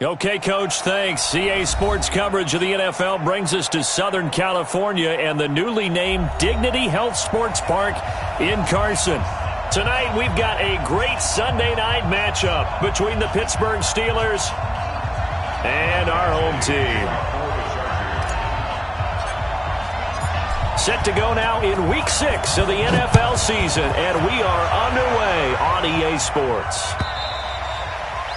Okay, Coach, thanks. CA Sports coverage of the NFL brings us to Southern California and the newly named Dignity Health Sports Park in Carson. Tonight, we've got a great Sunday night matchup between the Pittsburgh Steelers and our home team. Set to go now in Week 6 of the NFL season, and we are underway on EA Sports.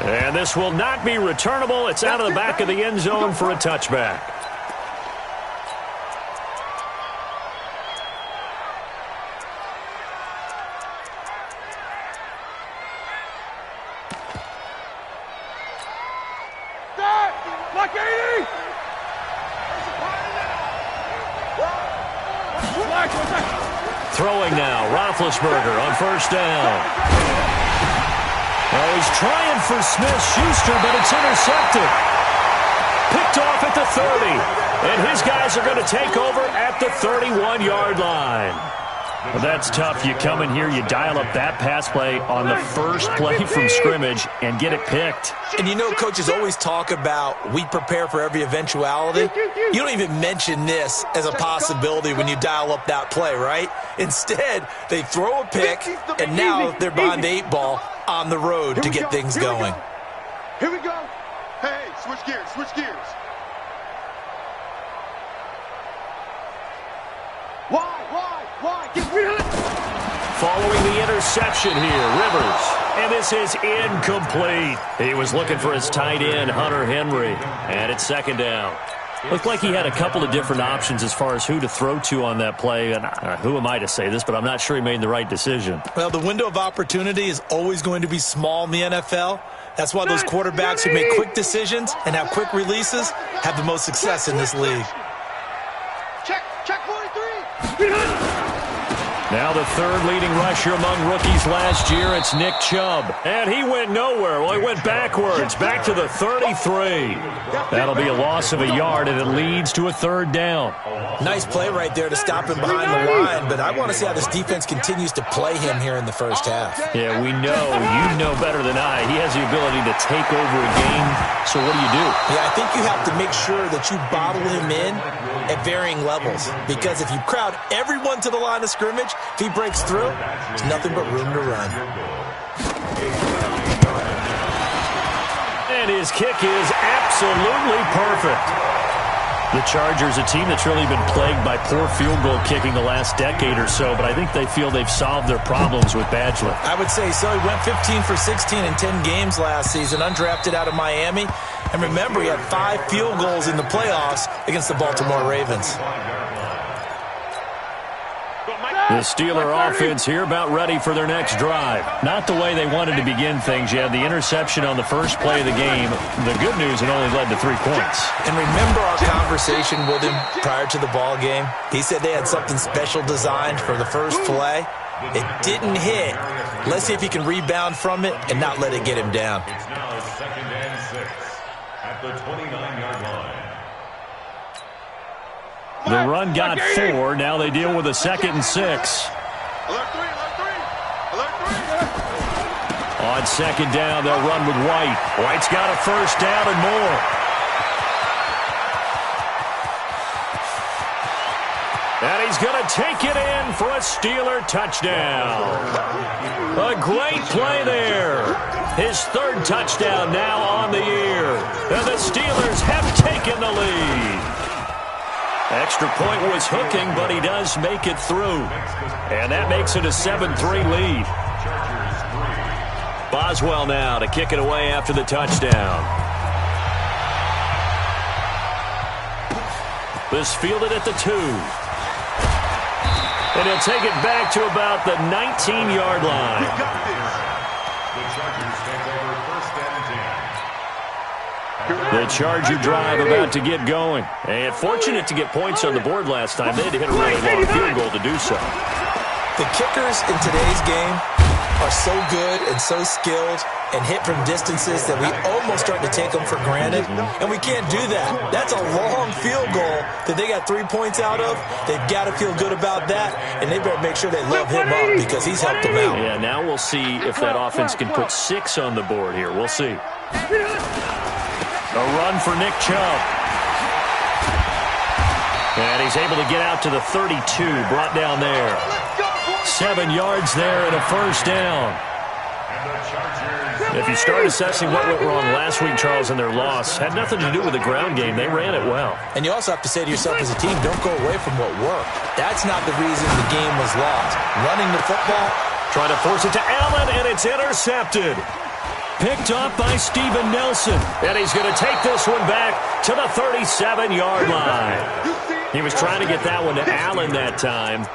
And this will not be returnable. It's out of the back of the end zone for a touchback. Throwing now, Roethlisberger on first down. Oh, he's trying for Smith-Schuster, but it's intercepted. Picked off at the 30. And his guys are going to take over at the 31-yard line. Well, that's tough. You come in here, you dial up that pass play on the first play from scrimmage and get it picked. And you know, coaches always talk about we prepare for every eventuality. You don't even mention this as a possibility when you dial up that play, right? Instead, they throw a pick, and now they're behind the 8 ball on the road to get things going. Here we go. Hey, switch gears, switch gears. Why? Get rid of it. Following the interception here, Rivers. And this is incomplete. He was looking for his tight end, Hunter Henry. And it's second down. Looked like he had a couple of different options as far as who to throw to on that play. And who am I to say this, but I'm not sure he made the right decision. Well, the window of opportunity is always going to be small in the NFL. That's why those quarterbacks who make quick decisions and have quick releases have the most success in this league. Check 43. Now the third leading rusher among rookies last year, it's Nick Chubb. And he went nowhere. Well, he went backwards, back to the 33. That'll be a loss of a yard, and it leads to a third down. Nice play right there to stop him behind the line, but I want to see how this defense continues to play him here in the first half. Yeah, we know. You know better than I. He has the ability to take over a game, so what do you do? Yeah, I think you have to make sure that you bottle him in at varying levels, because if you crowd everyone to the line of scrimmage, if he breaks through, there's nothing but room to run. And his kick is absolutely perfect. The Chargers, a team that's really been plagued by poor field goal kicking the last decade or so, but I think they feel they've solved their problems with Badgley. I would say so. He went 15 for 16 in 10 games last season, undrafted out of Miami. And remember, he had 5 field goals in the playoffs against the Baltimore Ravens. The Steeler offense here about ready for their next drive. Not the way they wanted to begin things. You had the interception on the first play of the game. The good news, it only led to 3 points. And remember our conversation with him prior to the ball game? He said they had something special designed for the first play. It didn't hit. Let's see if he can rebound from it and not let it get him down. It's now 2nd and 6 at the 29-yard line. The run got 4. Now they deal with a 2nd and 6. Alert 3. On 2nd down, they'll run with White. White's got a first down and more. And he's going to take it in for a Steeler touchdown. A great play there. His 3rd touchdown now on the year. And the Steelers have taken the lead. Extra point was hooking, but he does make it through. And that makes it a 7-3 lead. Boswell now to kick it away after the touchdown. This fielded at the 2. And he'll take it back to about the 19-yard line. The Chargers take over 1st and 10. The Charger drive about to get going. And fortunate to get points on the board last time. They had to hit a really long field goal to do so. The kickers in today's game are so good and so skilled and hit from distances that we almost start to take them for granted. And we can't do that. That's a long field goal that they got 3 points out of. They've got to feel good about that, and they better make sure they love him up because he's helped them out. Yeah, now we'll see if that offense can put 6 on the board here. We'll see. A run for Nick Chubb. And he's able to get out to the 32, brought down there. 7 yards there and a first down. If you start assessing what went wrong last week, Charles, in their loss, had nothing to do with the ground game. They ran it well. And you also have to say to yourself as a team, don't go away from what worked. That's not the reason the game was lost. Running the football. Trying to force it to Allen, and it's intercepted. Picked up by Steven Nelson. And he's going to take this one back to the 37-yard line. He was trying to get that one to Allen that time.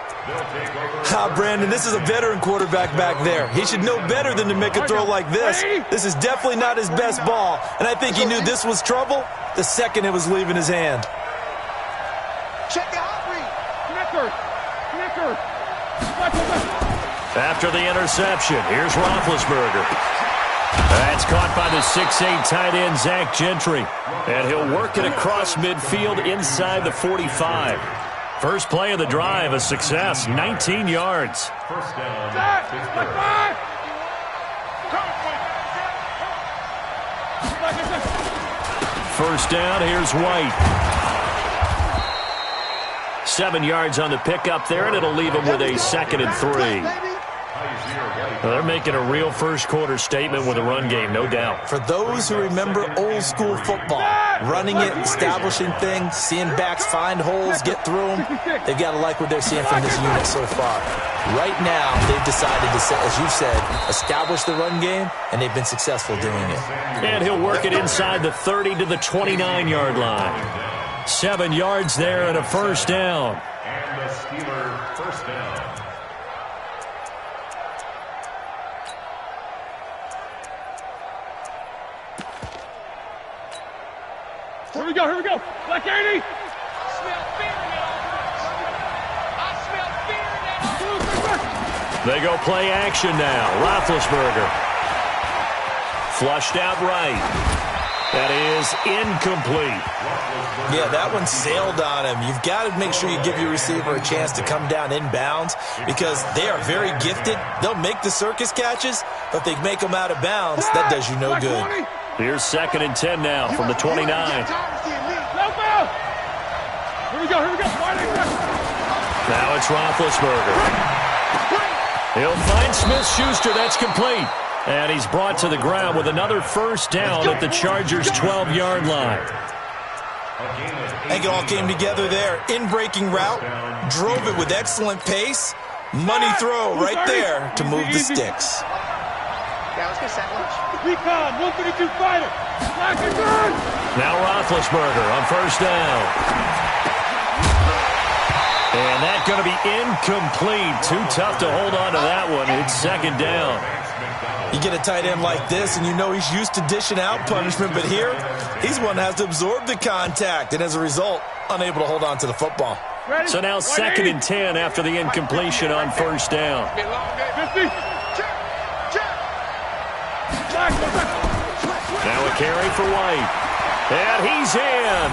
Brandon, this is a veteran quarterback back there. He should know better than to make a throw like this. This is definitely not his best ball, and I think he knew this was trouble the second it was leaving his hand. Check the hot read. After the interception, here's Roethlisberger. That's caught by the 6'8" tight end, Zach Gentry. And he'll work it across midfield inside the 45. First play of the drive, a success, 19 yards. First down. First down, here's White. 7 yards on the pickup there, and it'll leave him with a 2nd and 3. Well, they're making a real first-quarter statement with a run game, no doubt. For those who remember old-school football, running it, establishing things, seeing backs find holes, get through them, they've got to like what they're seeing from this unit so far. Right now, they've decided to, as you said, establish the run game, and they've been successful doing it. And he'll work it inside the 30 to the 29-yard line. 7 yards there and a first down. And the Steeler first down. Here we go. Black 80. They go play action now. Roethlisberger. Flushed out right. That is incomplete. Yeah, that one sailed on him. You've got to make sure you give your receiver a chance to come down inbounds because they are very gifted. They'll make the circus catches, but if they make them out of bounds, that does you no good. Here's 2nd and 10 now from the 29. Here we go. Now it's Roethlisberger. He'll find Smith-Schuster. That's complete. And he's brought to the ground with another first down at the Chargers' 12-yard line. I think it all came together there. In-breaking route, drove it with excellent pace. Money throw right there to move the sticks. Yeah, let's get sandwich. Recon, 132 fighter. Now Roethlisberger on first down. And that's going to be incomplete. Too tough to hold on to that one. It's 2nd down. You get a tight end like this, and you know he's used to dishing out punishment, but here, he's one that has to absorb the contact, and as a result, unable to hold on to the football. So now 2nd and 10 after the incompletion on first down. 50. Now a carry for White. And he's in.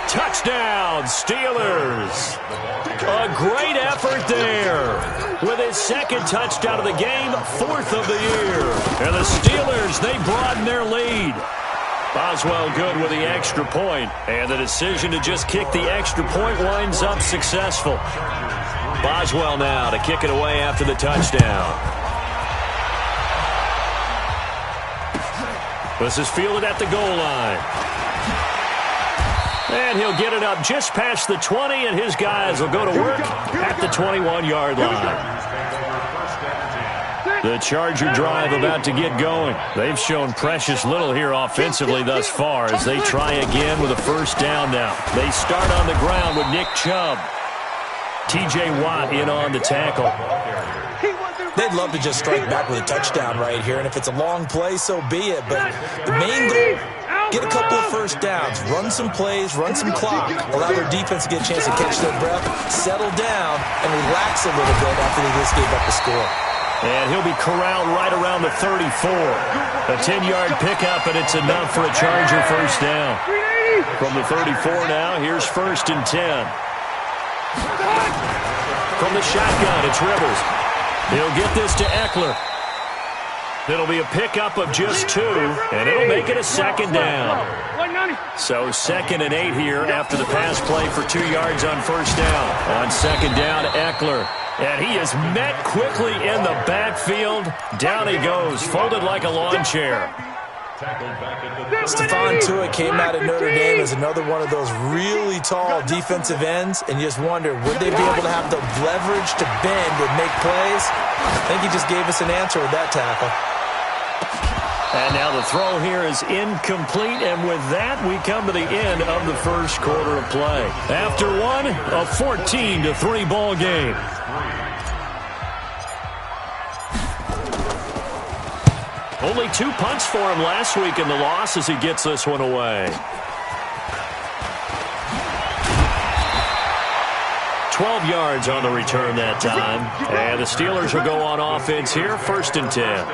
Touchdown, Steelers. A great effort there. With his 2nd touchdown of the game, 4th of the year. And the Steelers, they broaden their lead. Boswell good with the extra point. And the decision to just kick the extra point winds up successful. Boswell now to kick it away after the touchdown. This is fielded at the goal line. And he'll get it up just past the 20, and his guys will go to work at the 21-yard line. The Charger drive about to get going. They've shown precious little here offensively thus far as they try again with a first down now. They start on the ground with Nick Chubb. T.J. Watt in on the tackle. They'd love to just strike back with a touchdown right here, and if it's a long play, so be it. But the main goal, get a couple of first downs, run some plays, run some clock, allow their defense to get a chance to catch their breath, settle down, and relax a little bit after they just gave up the score. And he'll be corralled right around the 34. A 10-yard pickup, and it's enough for a Charger first down. From the 34 now, here's 1st and 10. From the shotgun, it's Rivers. He'll get this to Eckler. It'll be a pickup of just 2, and it'll make it a second down. So 2nd and 8 here after the pass play for 2 yards on first down. On second down, Eckler. And he is met quickly in the backfield. Down he goes, folded like a lawn chair. Stephon Tuitt came out of Notre Dame as another one of those really tall defensive ends, and you just wonder, would they be able to have the leverage to bend and make plays? I think he just gave us an answer with that tackle. And now the throw here is incomplete, and with that, we come to the end of the first quarter of play. After one, a 14-3 ball game. Only 2 punts for him last week in the loss as he gets this one away. 12 yards on the return that time. And the Steelers will go on offense here, 1st and 10.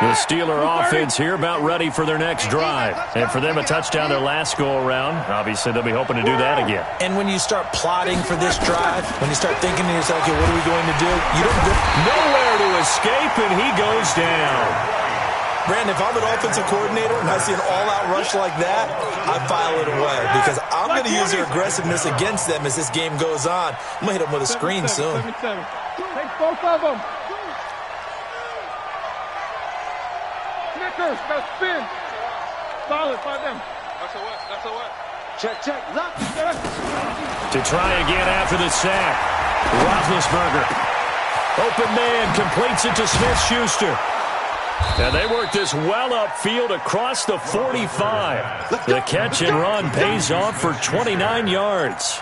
The Steeler offense here about ready for their next drive. And for them, a touchdown their last go-around. Obviously, they'll be hoping to do that again. And when you start plotting for this drive, when you start thinking to yourself, okay, what are we going to do? You don't go nowhere to escape, and he goes down. Brandon, if I'm an offensive coordinator and I see an all-out rush like that, I file it away because I'm going to use their aggressiveness against them as this game goes on. I'm going to hit them with a screen soon. Take both of them. Snickers, now spin. Solid by them. That's a what? That's a what? Check. Lock. To try again after the sack. Roethlisberger. Open man completes it to Smith-Schuster. And they work this well upfield across the 45. The catch and run pays off for 29 yards.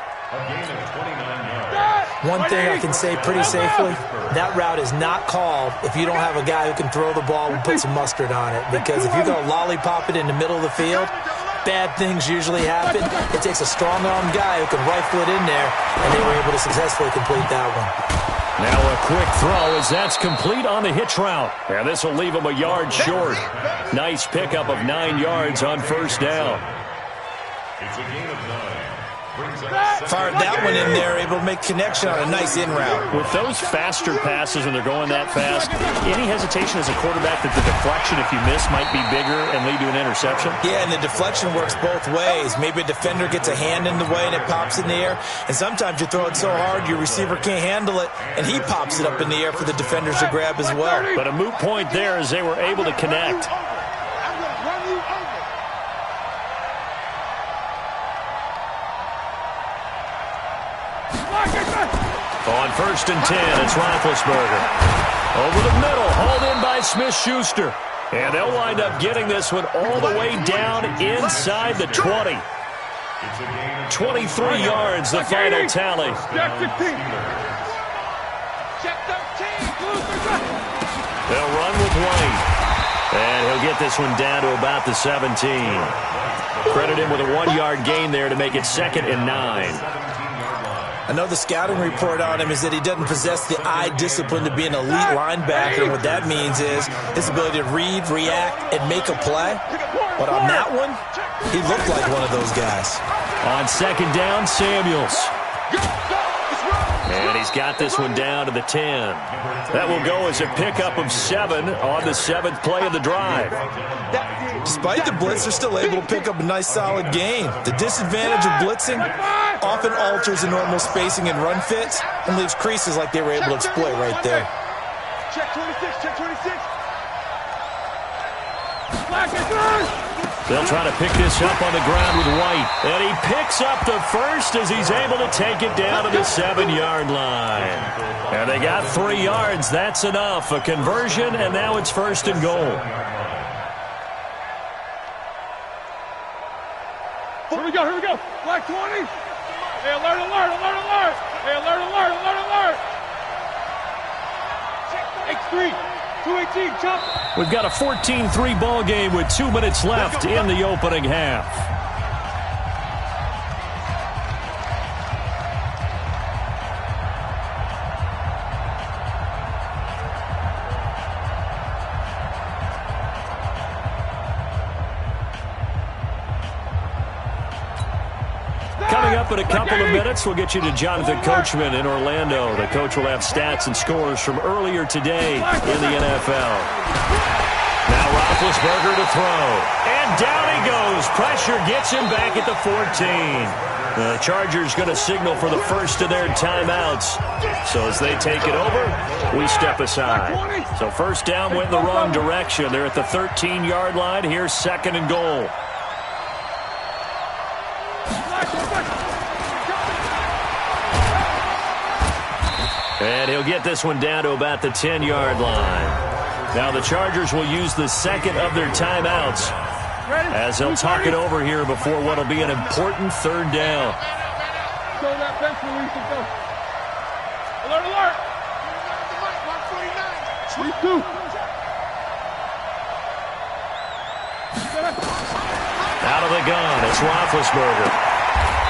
One thing I can say pretty safely, that route is not called if you don't have a guy who can throw the ball and put some mustard on it. Because if you go lollipop it in the middle of the field, bad things usually happen. It takes a strong-armed guy who can rifle it in there, and they were able to successfully complete that one. Now a quick throw as that's complete on the hitch route. And this will leave him a yard short. Nice pickup of 9 yards on first down. It's a gain of 9. Fired that one in there, able to make connection on a nice in route. With those faster passes when they're going that fast, any hesitation as a quarterback that the deflection, if you miss, might be bigger and lead to an interception? Yeah, and the deflection works both ways. Maybe a defender gets a hand in the way and it pops in the air. And sometimes you throw it so hard your receiver can't handle it, and he pops it up in the air for the defenders to grab as well. But a moot point there as they were able to connect. On 1st and 10, it's Roethlisberger. Over the middle, hauled in by Smith-Schuster. And they'll wind up getting this one all the way down inside the 20. 23 yards, the final tally. They'll run with White. And he'll get this one down to about the 17. Credit him with a 1-yard gain there to make it 2nd and 9. I know the scouting report on him is that he doesn't possess the eye discipline to be an elite linebacker. And what that means is his ability to read, react, and make a play. But on that one, he looked like one of those guys. On 2nd down, Samuels. And he's got this one down to the 10. That will go as a pickup of 7 on the 7th play of the drive. Despite the blitz, they're still able to pick up a nice, solid gain. The disadvantage of blitzing often alters the normal spacing and run fits and leaves creases like they were able to exploit right there. Check 26, check 26. They'll try to pick this up on the ground with White. And he picks up the first as he's able to take it down to the 7-yard line. And they got 3 yards. That's enough. A conversion, and now it's 1st and goal. Here we go. Black 20. Hey, alert. Hey, alert. X3. 218, chop. We've got a 14-3 ball game with 2 minutes left in the opening half. Coming up up in a couple of minutes. We'll get you to Jonathan Coachman in Orlando. The coach will have stats and scores from earlier today in the NFL. Now Roethlisberger to throw. And down he goes. Pressure gets him back at the 14. The Chargers going to signal for the first of their timeouts. So as they take it over, we step aside. So first down went in the wrong direction. They're at the 13-yard line. Here's second and goal. And he'll get this one down to about the 10-yard line. Now the Chargers will use the second of their timeouts as they'll talk it over here before what will be an important third down. So that bench release and go. Alert, alert! Sweep two. Out of the gun, it's Roethlisberger.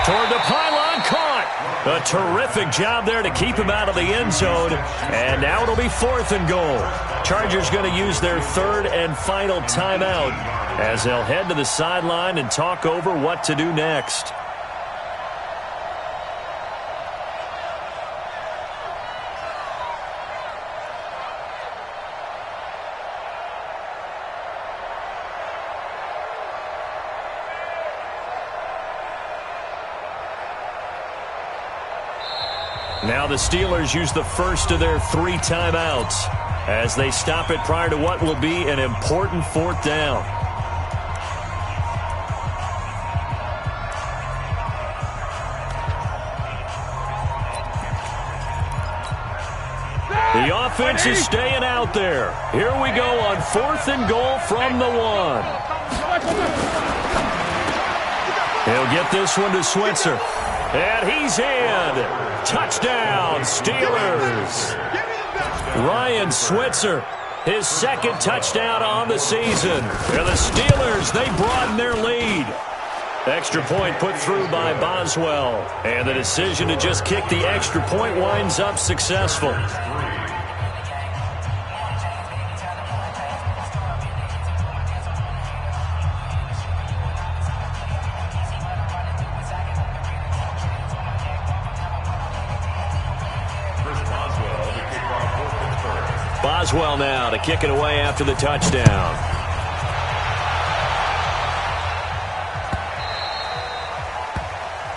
Toward the pylon, caught. A terrific job there to keep him out of the end zone. And now it'll be fourth and goal. Chargers going to use their third and final timeout as they'll head to the sideline and talk over what to do next. Now the Steelers use the first of their 3 timeouts as they stop it prior to what will be an important fourth down. The offense is staying out there. Here we go on fourth and goal from the 1. He'll get this one to Switzer. And he's in. Touchdown, Steelers. Ryan Switzer, his second touchdown on the season. And the Steelers, they broaden their lead. Extra point put through by Boswell. And the decision to just kick the extra point winds up successful. Boswell now to kick it away after the touchdown.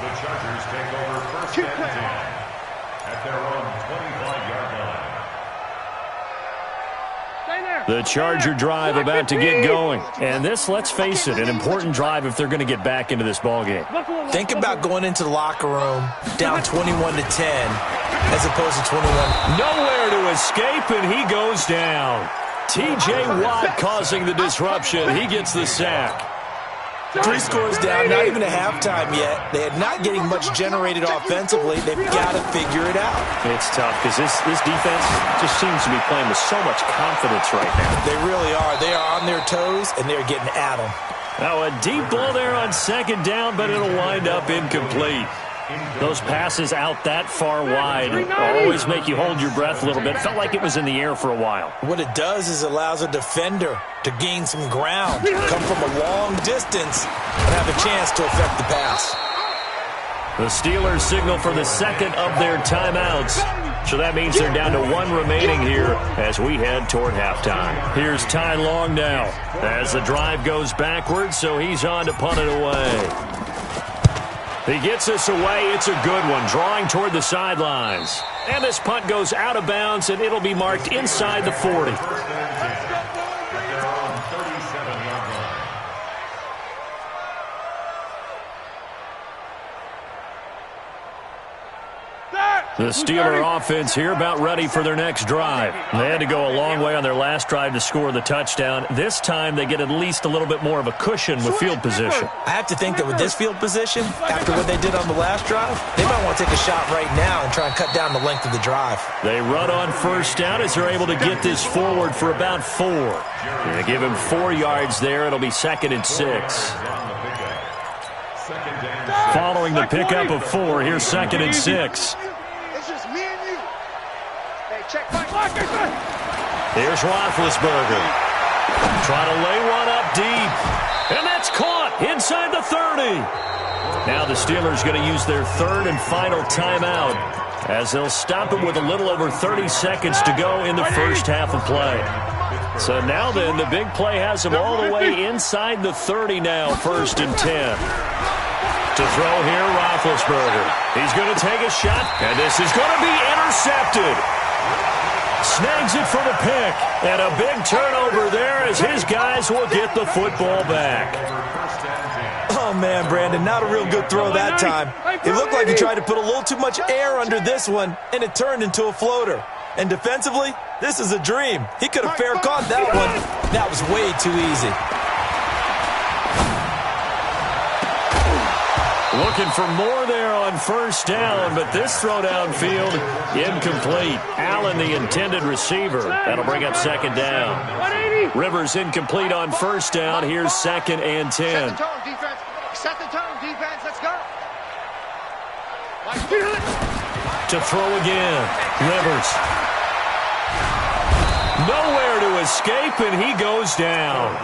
The Chargers take over first and 10 at their own 25-yard line. The Charger drive about to get going. And this, let's face it, an important drive if they're going to get back into this ballgame. Think about going into the locker room down 21-10 as opposed to 21. Nowhere to escape, and he goes down. T.J. Watt causing the disruption. He gets the sack. 3 scores down, not even a halftime yet. They are not getting much generated offensively. They've got to figure it out. It's tough because this defense just seems to be playing with so much confidence right now. They really are. They are on their toes, and they're getting at them. Now a deep ball there on second down, but it'll wind up incomplete. Those passes out that far wide always make you hold your breath a little bit. Felt like it was in the air for a while. What it does is allows a defender to gain some ground, come from a long distance, and have a chance to affect the pass. The Steelers signal for the second of their timeouts. So that means they're down to 1 remaining here as we head toward halftime. Here's Ty Long now as the drive goes backwards, so he's on to punt it away. He gets this away. It's a good one, drawing toward the sidelines. And this punt goes out of bounds, and it'll be marked inside the 40. The Steeler offense here about ready for their next drive. They had to go a long way on their last drive to score the touchdown. This time they get at least a little bit more of a cushion with field position. I have to think that with this field position, after what they did on the last drive, they might want to take a shot right now and try and cut down the length of the drive. They run on first down as they're able to get this forward for about 4. They give him 4 yards there. It'll be 2nd and 6. Following the pickup of 4, here's 2nd and 6. Here's Roethlisberger. Trying to lay one up deep. And that's caught inside the 30. Now the Steelers going to use their third and final timeout as they'll stop it with a little over 30 seconds to go in the first half of play. So now then, the big play has them all the way inside the 30 now, 1st and 10. To throw here, Roethlisberger. He's going to take a shot, and this is going to be intercepted. Snags it for the pick, and a big turnover there as his guys will get the football back. Oh, man, Brandon, not a real good throw that time. It looked like he tried to put a little too much air under this one, and it turned into a floater. And defensively, this is a dream. He could have fair caught that one. That was way too easy. Looking for more there on 1st down, but this throw downfield incomplete. Allen, the intended receiver. That'll bring up 2nd down. Rivers incomplete on 1st down. Here's 2nd and 10. Set the tone, defense. Set the tone, defense. Let's go. To throw again. Rivers. Nowhere to escape, and he goes down.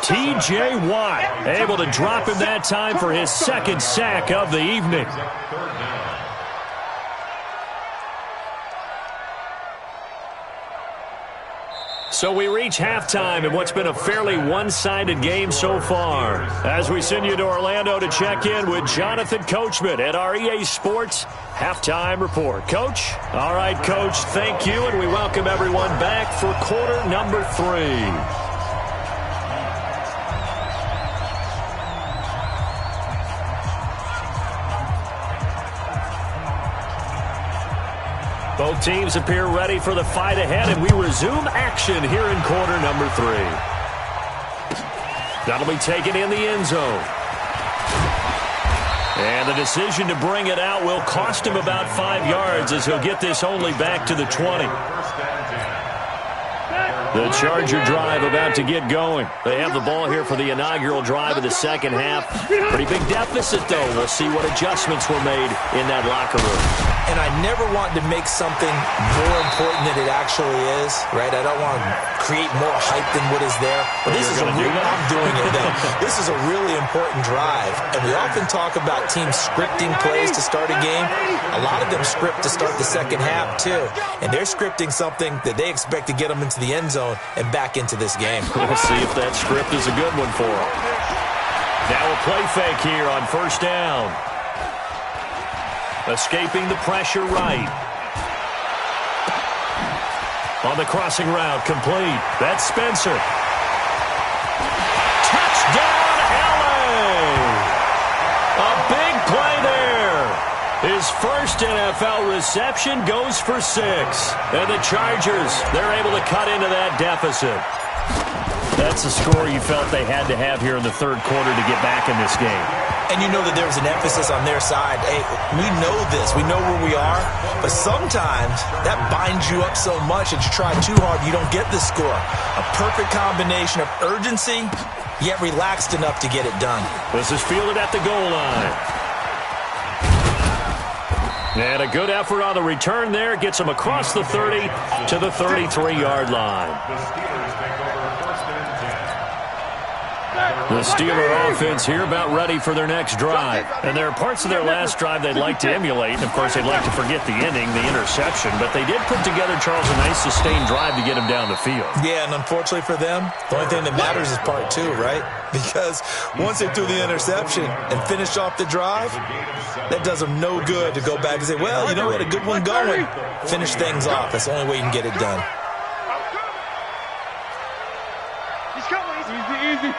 T.J. Watt able to drop him that time for his 2nd sack of the evening. So we reach halftime in what's been a fairly one-sided game so far. As we send you to Orlando to check in with Jonathan Coachman at our EA Sports Halftime Report. Coach? All right, Coach, thank you, and we welcome everyone back for quarter number 3. Both teams appear ready for the fight ahead, and we resume action here in quarter number 3. That'll be taken in the end zone. And the decision to bring it out will cost him about 5 yards as he'll get this only back to the 20. The Charger drive about to get going. They have the ball here for the inaugural drive of the second half. Pretty big deficit, though. We'll see what adjustments were made in that locker room. And I never want to make something more important than it actually is, right? I don't want to create more hype than what is there. But this is I'm doing it then. This is a really important drive. And we often talk about teams scripting plays to start a game. A lot of them script to start the second half, too. And they're scripting something that they expect to get them into the end zone and back into this game. We'll see if that script is a good one for them. Now a play fake here on 1st down. Escaping the pressure right. On the crossing route, complete. That's Spencer. Touchdown, LA! A big play there. His first NFL reception goes for 6. And the Chargers, they're able to cut into that deficit. That's a score you felt they had to have here in the 3rd quarter to get back in this game. And you know that there was an emphasis on their side. Hey, we know this. We know where we are. But sometimes that binds you up so much that you try too hard, you don't get the score. A perfect combination of urgency, yet relaxed enough to get it done. This is fielded at the goal line. And a good effort on the return there. Gets him across the 30 to the 33-yard line. The Steeler offense here about ready for their next drive. And there are parts of their last drive they'd like to emulate. And, of course, they'd like to forget the ending, the interception. But they did put together, Charles, a nice sustained drive to get him down the field. Yeah, and unfortunately for them, the only thing that matters is part 2, right? Because once they threw the interception and finished off the drive, that does them no good to go back and say, well, you know what, a good one going. Finish things off. That's the only way you can get it done. Easy.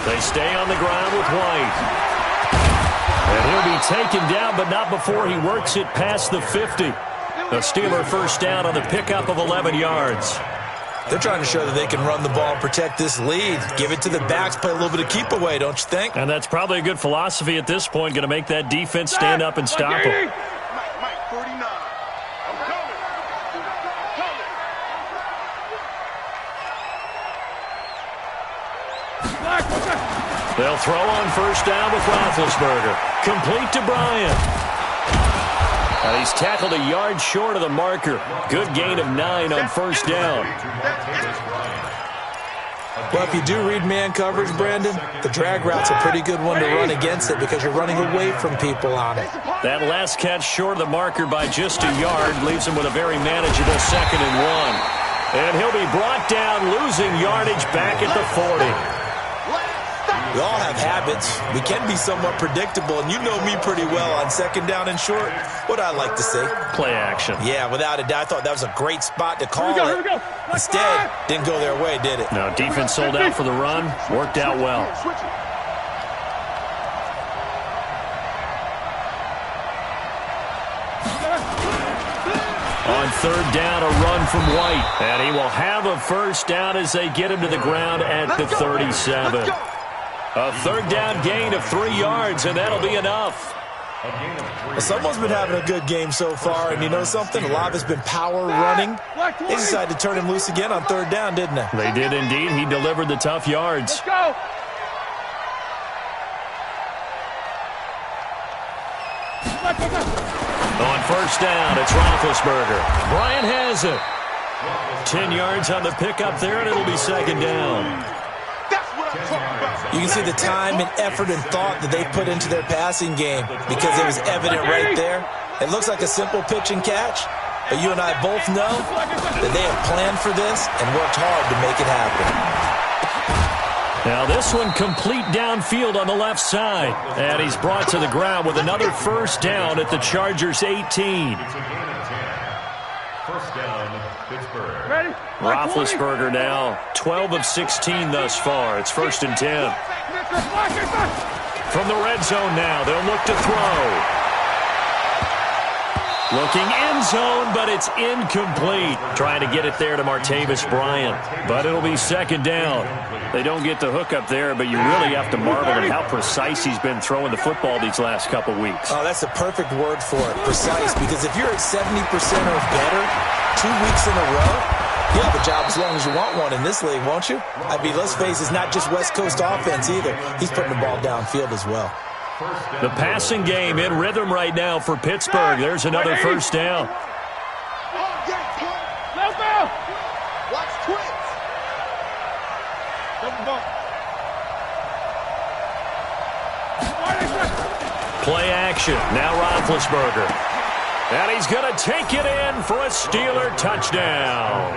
They stay on the ground with White. And he'll be taken down, but not before he works it past the 50. The Steeler first down on the pickup of 11 yards. They're trying to show that they can run the ball and protect this lead. Give it to the backs, play a little bit of keep away, don't you think? And that's probably a good philosophy at this point, going to make that defense stand up and stop them. Mike, 49. I'm coming. They'll throw on first down with Roethlisberger. Complete to Bryant. And he's tackled a yard short of the marker. Good gain of 9 on first down. Well, if you do read man coverage, Brandon, the drag route's a pretty good one to run against it because you're running away from people on it. That last catch short of the marker by just a yard leaves him with a very manageable 2nd and 1. And he'll be brought down, losing yardage back at the 40. We all have habits. We can be somewhat predictable, and you know me pretty well on 2nd down and short. What I like to say? Play action. Yeah, without a doubt. I thought that was a great spot to call Here we go. Instead, didn't go their way, did it? No, defense sold out for the run. Worked out well. On 3rd down, a run from White. And he will have a 1st down as they get him to the ground at the 37. A 3rd down gain of 3 yards, and that'll be enough. Well, someone's been having a good game so far, and you know something? A lot of it's been power running. They decided to turn him loose again on 3rd down, didn't they? They did indeed. He delivered the tough yards. Let's go. On 1st down, it's Roethlisberger. Bryant has it. 10 yards on the pickup there, and it'll be 2nd down. You can see the time and effort and thought that they put into their passing game because it was evident right there. It looks like a simple pitch and catch, but you and I both know that they have planned for this and worked hard to make it happen. Now this one complete downfield on the left side. And he's brought to the ground with another 1st down at the Chargers' 18. First down, Pittsburgh. Ready? Roethlisberger now 12 of 16 thus far. It's 1st and 10. From the red zone now, they'll look to throw. Looking end zone, but it's incomplete. Trying to get it there to Martavis Bryant. But it'll be 2nd down. They don't get the hook up there, but you really have to marvel at how precise he's been throwing the football these last couple weeks. Oh, that's a perfect word for it, precise, because if you're at 70% or better 2 weeks in a row, you'll have a job as long as you want one in this league, won't you? I mean, let's face it, it's not just West Coast offense either. He's putting the ball downfield as well. The passing game in rhythm right now for Pittsburgh. There's another 1st down. Let's go. Watch twins. Play action. Now Roethlisberger. And he's going to take it in for a Steeler touchdown.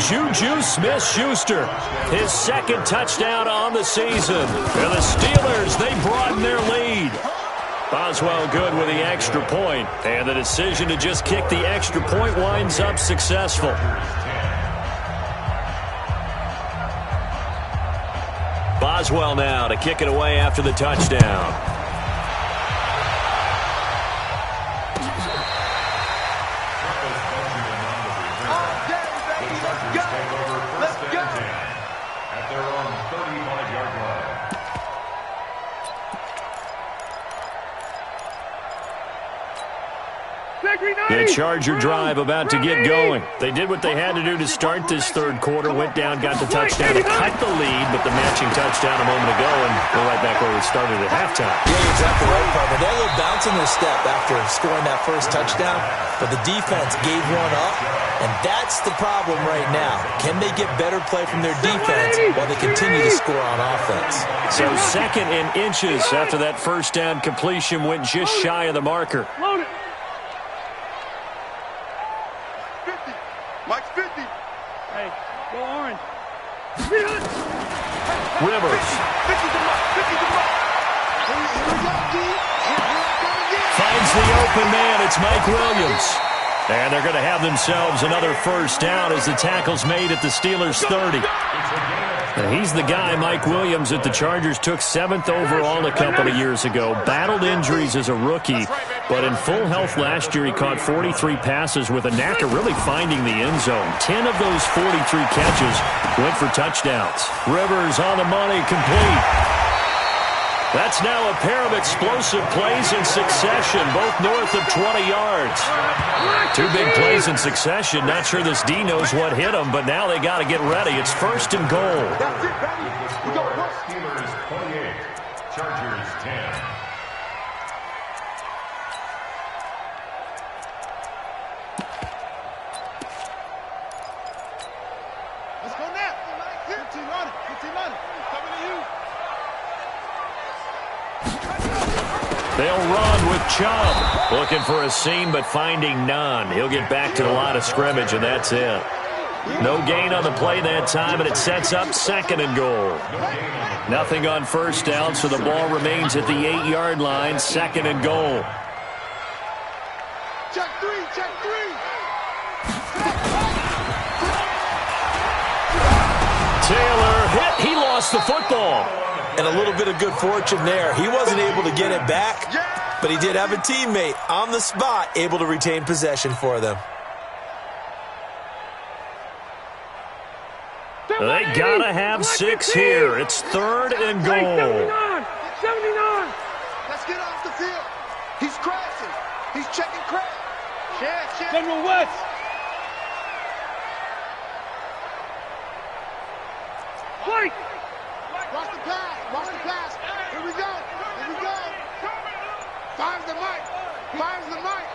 Juju Smith-Schuster, his 2nd touchdown on the season. And the Steelers, they broaden their lead. Boswell good with the extra point. And the decision to just kick the extra point winds up successful. Boswell now to kick it away after the touchdown. The Charger drive about to get going. They did what they had to do to start this 3rd quarter. Went down, got the touchdown to cut the lead, but the matching touchdown a moment ago, and we're right back where we started at halftime. Yeah, you're exactly right, Parker. They're a little bounce in their step after scoring that 1st touchdown, but the defense gave one up, and that's the problem right now. Can they get better play from their defense while they continue to score on offense? So 2nd and inches after that 1st down completion went just shy of the marker. Load it. Mike's 50. Hey, go orange. Rivers. Finds the open man. It's Mike Williams. And they're going to have themselves another 1st down as the tackle's made at the Steelers' 30. And he's the guy, Mike Williams, that the Chargers took 7th overall a couple of years ago. Battled injuries as a rookie, but in full health last year, he caught 43 passes with a knack of really finding the end zone. 10 of those 43 catches went for touchdowns. Rivers on the money, complete. That's now a pair of explosive plays in succession, both north of 20 yards. 2 big plays in succession. Not sure this D knows what hit him, but now they got to get ready. It's 1st and goal. Steelers 28, Chargers 10. Let's go now. 15 on Chubb. Looking for a seam, but finding none. He'll get back to the line of scrimmage, and that's it. No gain on the play that time, and it sets up 2nd and goal. Nothing on first down, so the ball remains at the 8-yard line, 2nd and goal. Check three, check three. Taylor hit. He lost the football. And a little bit of good fortune there. He wasn't able to get it back, but he did have a teammate on the spot able to retain possession for them. They gotta have 6 here. It's 3rd and goal. 79. Let's get off the field. He's crashing. He's checking crash. Check. General West. White. Watch the pass. Watch the pass. Here we go. Here we go. Finds the mic. Finds the mic.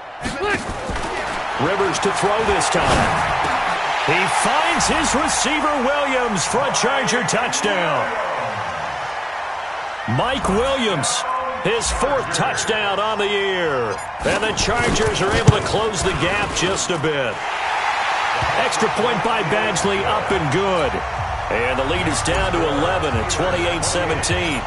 Rivers to throw this time. He finds his receiver, Williams, for a Charger touchdown. Mike Williams, his 4th touchdown on the year. And the Chargers are able to close the gap just a bit. Extra point by Badgley, up and good. And the lead is down to 11 at 28-17.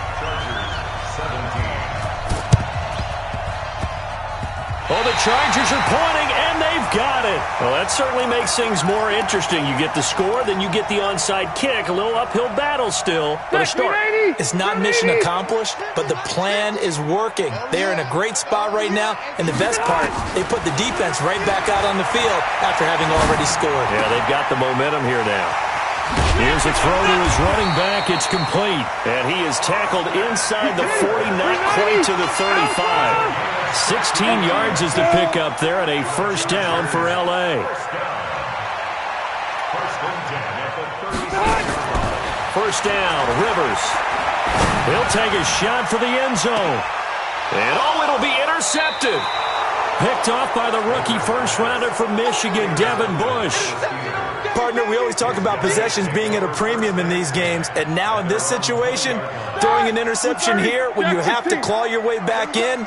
Oh, the Chargers are pointing, and they've got it. Well, that certainly makes things more interesting. You get the score, then you get the onside kick. A little uphill battle still, but a start. It's not mission accomplished, but the plan is working. They're in a great spot right now, and the best part, they put the defense right back out on the field after having already scored. Yeah, they've got the momentum here now. Here's a throw to his running back. It's complete, and he is tackled inside the 40, not quite to the 35. 16 yards is the pickup there, and a 1st down for L.A. 1st down, Rivers. He'll take a shot for the end zone. And, it'll be intercepted. Picked off by the rookie first-rounder from Michigan, Devin Bush. Partner, we always talk about possessions being at a premium in these games, and now in this situation, throwing an interception here when you have to claw your way back in,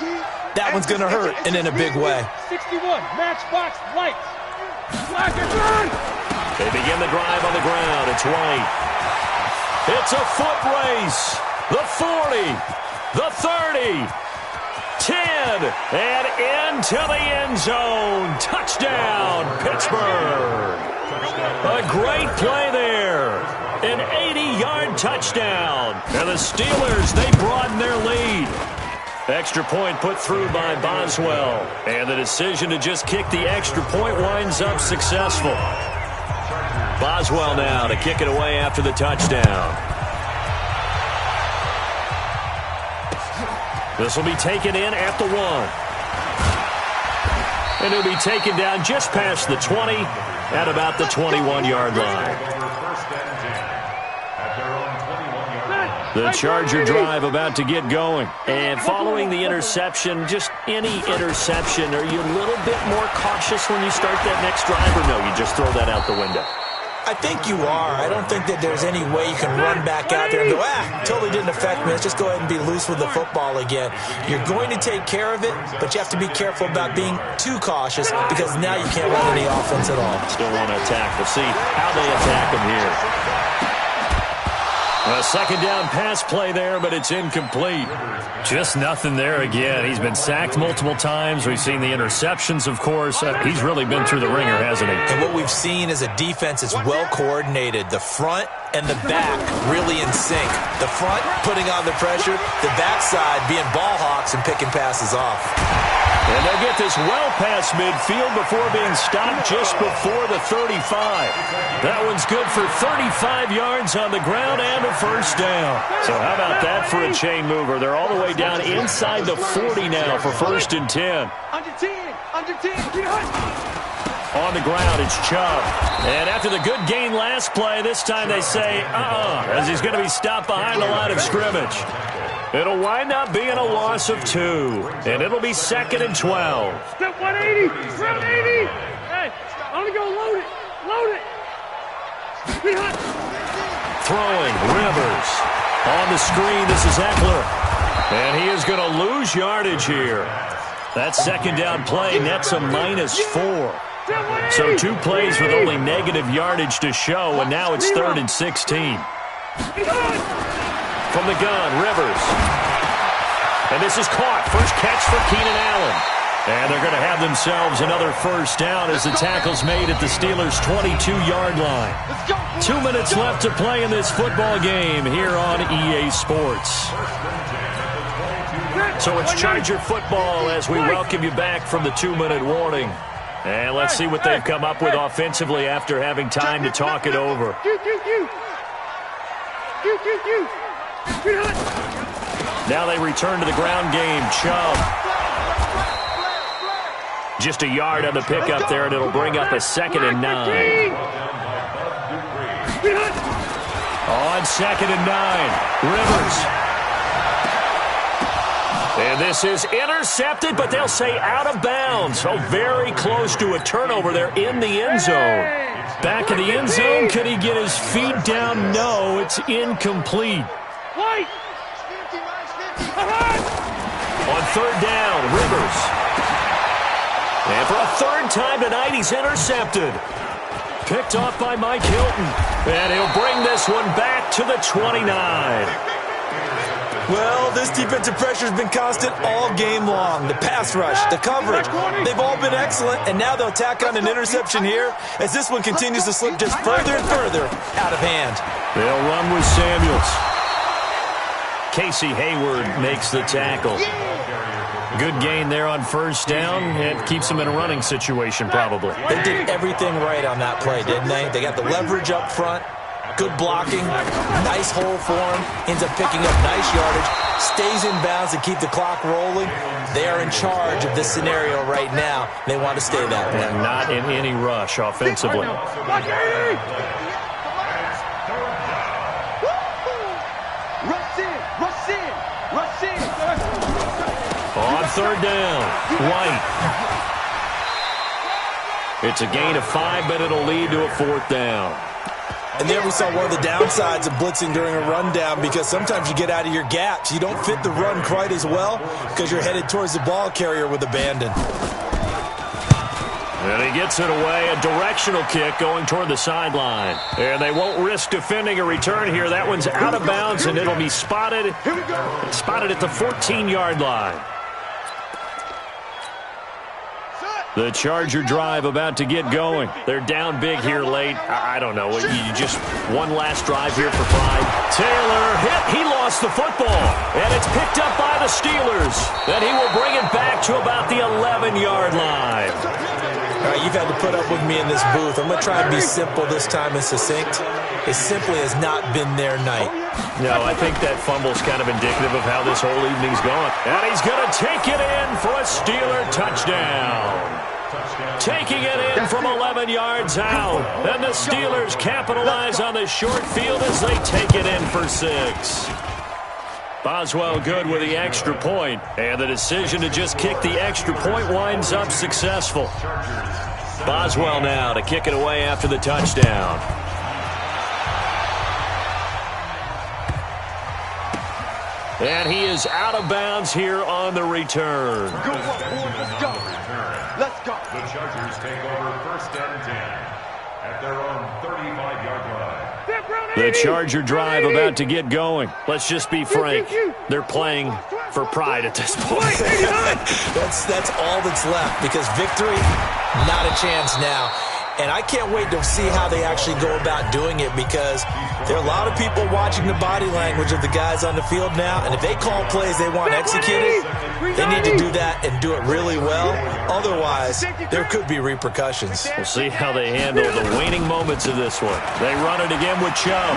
that one's going to hurt, and in a big way. 61, matchbox lights. Black and run. They begin the drive on the ground. It's White. It's a foot race. The 40, the 30, 10, and into the end zone. Touchdown, Pittsburgh. A great play there. An 80-yard touchdown. And the Steelers, they broaden their lead. Extra point put through by Boswell. And the decision to just kick the extra point winds up successful. Boswell now to kick it away after the touchdown. This will be taken in at the 1. And it'll be taken down just past the 20 at about the 21-yard line. The Charger drive about to get going. And following the interception, just any interception, are you a little bit more cautious when you start that next drive, or no, you just throw that out the window? I think you are. I don't think that there's any way you can run back out there and go, totally didn't affect me. Let's just go ahead and be loose with the football again. You're going to take care of it, but you have to be careful about being too cautious because now you can't run any offense at all. Still want to attack. We'll see how they attack him here. A second down pass play there, but it's incomplete. Just nothing there again. He's been sacked multiple times. We've seen the interceptions, of course. He's really been through the ringer, hasn't he? And what we've seen is a defense that's well coordinated. The front and the back really in sync. The front putting on the pressure, the backside being ball hawks and picking passes off. And they'll get this well past midfield before being stopped just before the 35. That one's good for 35 yards on the ground and a first down. So how about that for a chain mover? They're all the way down inside the 40 now for 1st and 10. Under 10. On the ground, it's Chubb. And after the good gain last play, this time they say, as he's going to be stopped behind the line of scrimmage. It'll wind up being a loss of 2, and it'll be 2nd and 12. Step 180, round 80. Hey, I'm going to go load it. Throwing, Rivers. On the screen, this is Eckler. And he is going to lose yardage here. That second down play nets a -4. So 2 plays with only negative yardage to show, and now it's 3rd and 16. From the gun, Rivers. And this is caught. First catch for Keenan Allen. And they're going to have themselves another first down as the tackle's made at the Steelers' 22-yard line. 2 minutes left to play in this football game here on EA Sports. So it's Charger football as we welcome you back from the 2-minute warning. And let's see what they've come up with offensively after having time to talk it over. Now they return to the ground game. Chubb. Just a yard on the pickup there, and it'll bring up a 2nd and 9. On 2nd and 9, Rivers. And this is intercepted, but they'll say out of bounds. So very close to a turnover there in the end zone. Back in the end zone, could he get his feet down? No, it's incomplete. On 3rd down, Rivers. And for a 3rd time tonight, he's intercepted. Picked off by Mike Hilton. And he'll bring this one back to the 29. Well, this defensive pressure has been constant all game long. The pass rush, the coverage, they've all been excellent, and now they'll tack on an interception here as this one continues to slip just further and further out of hand. They'll run with Samuels. Casey Hayward makes the tackle. Good gain there on 1st down. It keeps them in a running situation probably. They did everything right on that play, didn't they? They got the leverage up front. Good blocking, nice hole for him, ends up picking up nice yardage, stays in bounds to keep the clock rolling. They are in charge of this scenario right now. They want to stay that way. And not in any rush offensively. On 3rd down, White. It's a gain of 5, but it'll lead to a 4th down. And there we saw one of the downsides of blitzing during a rundown because sometimes you get out of your gaps. You don't fit the run quite as well because you're headed towards the ball carrier with abandon. And he gets it away, a directional kick going toward the sideline. And they won't risk defending a return here. That one's out of bounds, and it'll be spotted at the 14-yard line. The Charger drive about to get going. They're down big here late. I don't know. You just one last drive here for pride. Taylor hit. He lost the football. And it's picked up by the Steelers. And he will bring it back to about the 11-yard line. All right, you've had to put up with me in this booth. I'm going to try and be simple this time and succinct. It simply has not been their night. No, I think that fumble's kind of indicative of how this whole evening's going. And he's going to take it in for a Steeler touchdown. Taking it in from 11 yards out. And the Steelers capitalize on the short field as they take it in for 6. Boswell good with the extra point. And the decision to just kick the extra point winds up successful. Boswell now to kick it away after the touchdown. And he is out of bounds here on the return. Go up, boys. Let's go. Let's go. The Chargers take over 1st and 10 at their own 35-yard line. The Charger drive about to get going. Let's just be frank. They're playing for pride at this point. That's all that's left because victory, not a chance now. And I can't wait to see how they actually go about doing it because there are a lot of people watching the body language of the guys on the field now. And if they call plays they want executed, they need to do that and do it really well. Otherwise, there could be repercussions. We'll see how they handle the waning moments of this one. They run it again with Chubb.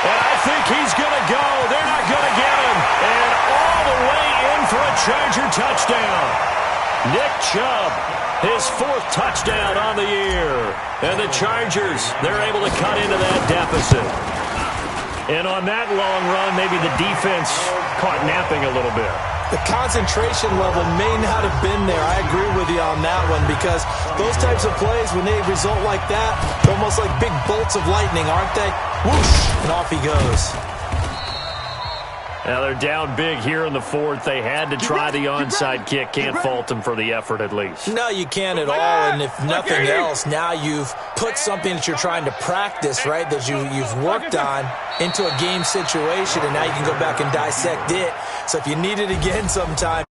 And I think he's going to go. They're not going to get him. And all the way in for a Charger touchdown. Nick Chubb, his 4th touchdown on the year. And the Chargers, they're able to cut into that deficit. And on that long run, maybe the defense caught napping a little bit. The concentration level may not have been there. I agree with you on that one because those types of plays, when they result like that, they're almost like big bolts of lightning, aren't they? Whoosh, and off he goes. Now they're down big here in the fourth. They had to try the onside kick. Can't fault them for the effort at least. No, you can't at all. And if nothing else, now you've put something that you're trying to practice, right, that you've worked on into a game situation, and now you can go back and dissect it. So if you need it again sometime,